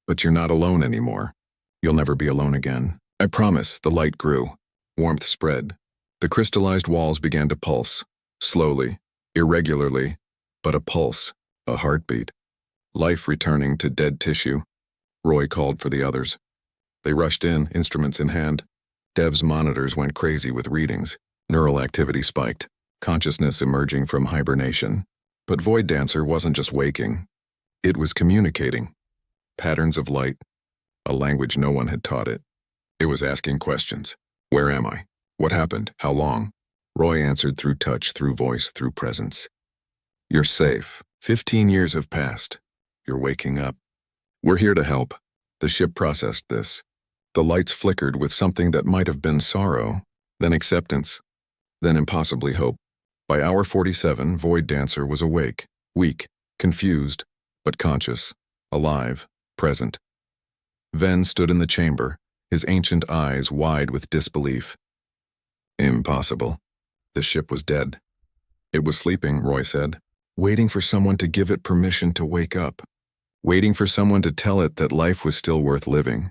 But you're not alone anymore. You'll never be alone again. I promise. The light grew. Warmth spread. The crystallized walls began to pulse. Slowly. Irregularly. But a pulse. A heartbeat. Life returning to dead tissue. Roy called for the others. They rushed in, instruments in hand. Dev's monitors went crazy with readings. Neural activity spiked. Consciousness emerging from hibernation. But Void Dancer wasn't just waking. It was communicating. Patterns of light. A language no one had taught it. It was asking questions. Where am I? What happened? How long? Roy answered through touch, through voice, through presence. You're safe. 15 years have passed. You're waking up. We're here to help. The ship processed this. The lights flickered with something that might have been sorrow, then acceptance, then impossibly hope. By hour 47, Void Dancer was awake, weak, confused, but conscious, alive, present. Ven stood in the chamber, his ancient eyes wide with disbelief. Impossible. The ship was dead. It was sleeping, Roy said, waiting for someone to give it permission to wake up, waiting for someone to tell it that life was still worth living.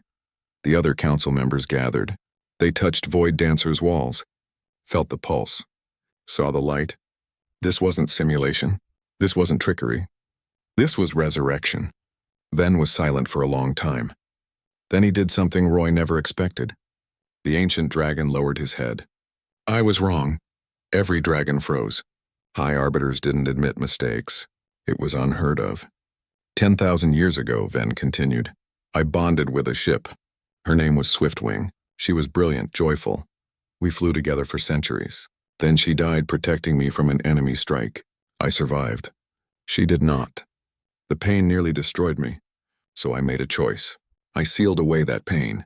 The other council members gathered. They touched Void Dancer's walls, felt the pulse, saw the light. This wasn't simulation. This wasn't trickery. This was resurrection. Ven was silent for a long time. Then he did something Roy never expected. The ancient dragon lowered his head. I was wrong. Every dragon froze. High arbiters didn't admit mistakes. It was unheard of. 10,000 years ago, Ven continued, I bonded with a ship. Her name was Swiftwing. She was brilliant, joyful. We flew together for centuries. Then she died protecting me from an enemy strike. I survived. She did not. The pain nearly destroyed me. So I made a choice. I sealed away that pain.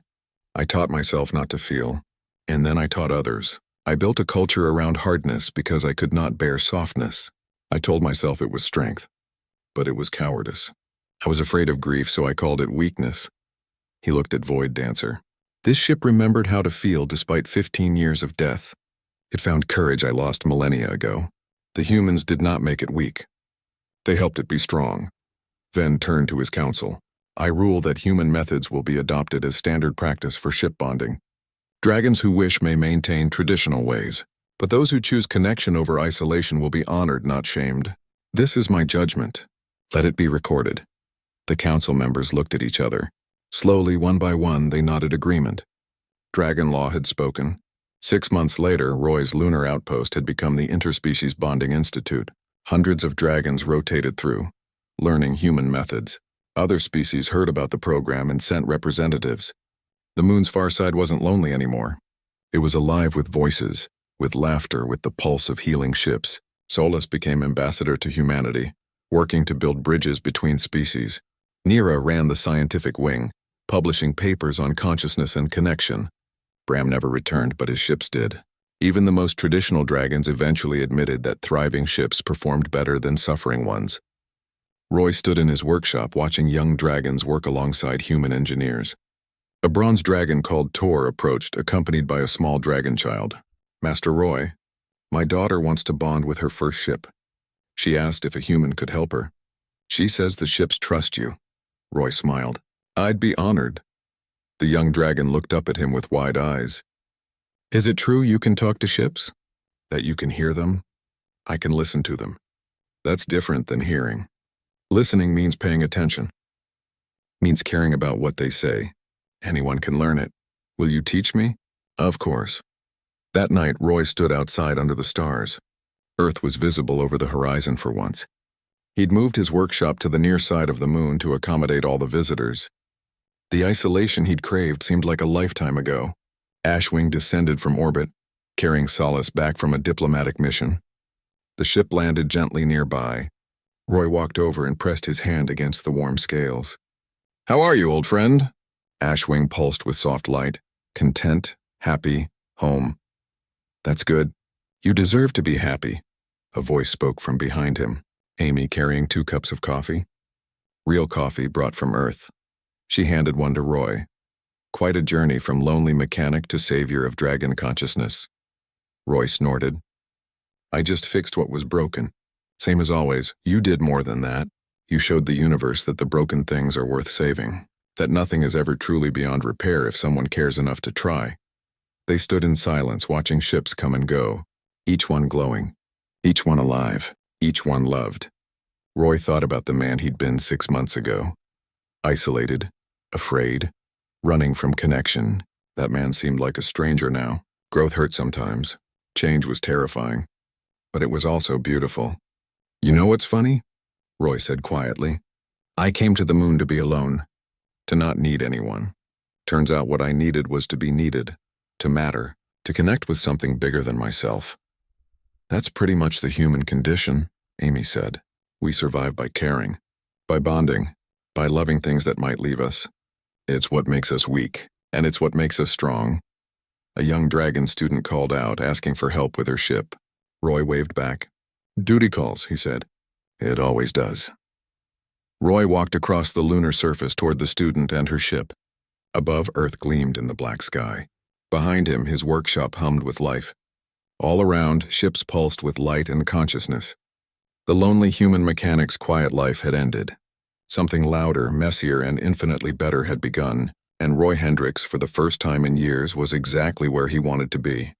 I taught myself not to feel. And then I taught others. I built a culture around hardness because I could not bear softness. I told myself it was strength. But it was cowardice. I was afraid of grief, so I called it weakness. He looked at Void Dancer. This ship remembered how to feel despite 15 years of death. It found courage I lost millennia ago. The humans did not make it weak. They helped it be strong. Ven turned to his council. I rule that human methods will be adopted as standard practice for ship bonding. Dragons who wish may maintain traditional ways, but those who choose connection over isolation will be honored, not shamed. This is my judgment. Let it be recorded. The council members looked at each other. Slowly, one by one, they nodded agreement. Dragon Law had spoken. 6 months later, Roy's Lunar Outpost had become the Interspecies Bonding Institute. Hundreds of dragons rotated through, learning human methods. Other species heard about the program and sent representatives. The moon's far side wasn't lonely anymore. It was alive with voices, with laughter, with the pulse of healing ships. Solus became ambassador to humanity, working to build bridges between species. Nira ran the scientific wing, publishing papers on consciousness and connection. Bram never returned, but his ships did. Even the most traditional dragons eventually admitted that thriving ships performed better than suffering ones. Roy stood in his workshop watching young dragons work alongside human engineers. A bronze dragon called Tor approached, accompanied by a small dragon child. Master Roy, my daughter wants to bond with her first ship. She asked if a human could help her. She says the ships trust you. Roy smiled. I'd be honored. The young dragon looked up at him with wide eyes. Is it true you can talk to ships? That you can hear them? I can listen to them. That's different than hearing. Listening means paying attention. Means caring about what they say. Anyone can learn it. Will you teach me? Of course. That night, Roy stood outside under the stars. Earth was visible over the horizon for once. He'd moved his workshop to the near side of the moon to accommodate all the visitors. The isolation he'd craved seemed like a lifetime ago. Ashwing descended from orbit, carrying Solace back from a diplomatic mission. The ship landed gently nearby. Roy walked over and pressed his hand against the warm scales. How are you, old friend? Ashwing pulsed with soft light. Content, happy, home. That's good. You deserve to be happy. A voice spoke from behind him. Amy carrying 2 cups of coffee. Real coffee brought from Earth. She handed one to Roy. Quite a journey from lonely mechanic to savior of dragon consciousness. Roy snorted. I just fixed what was broken. Same as always, you did more than that. You showed the universe that the broken things are worth saving, that nothing is ever truly beyond repair if someone cares enough to try. They stood in silence, watching ships come and go, each one glowing, each one alive, each one loved. Roy thought about the man he'd been 6 months ago. Isolated, afraid, running from connection. That man seemed like a stranger now. Growth hurt sometimes. Change was terrifying. But it was also beautiful. You know what's funny? Roy said quietly. I came to the moon to be alone, to not need anyone. Turns out what I needed was to be needed, to matter, to connect with something bigger than myself. That's pretty much the human condition, Amy said. We survive by caring, by bonding, by loving things that might leave us. It's what makes us weak, and it's what makes us strong. A young dragon student called out, asking for help with her ship. Roy waved back. Duty calls, he said. It always does. Roy walked across the lunar surface toward the student and her ship. Above, Earth gleamed in the black sky. Behind him, his workshop hummed with life. All around, ships pulsed with light and consciousness. The lonely human mechanic's quiet life had ended. Something louder, messier, and infinitely better had begun, and Roy Hendricks, for the first time in years, was exactly where he wanted to be.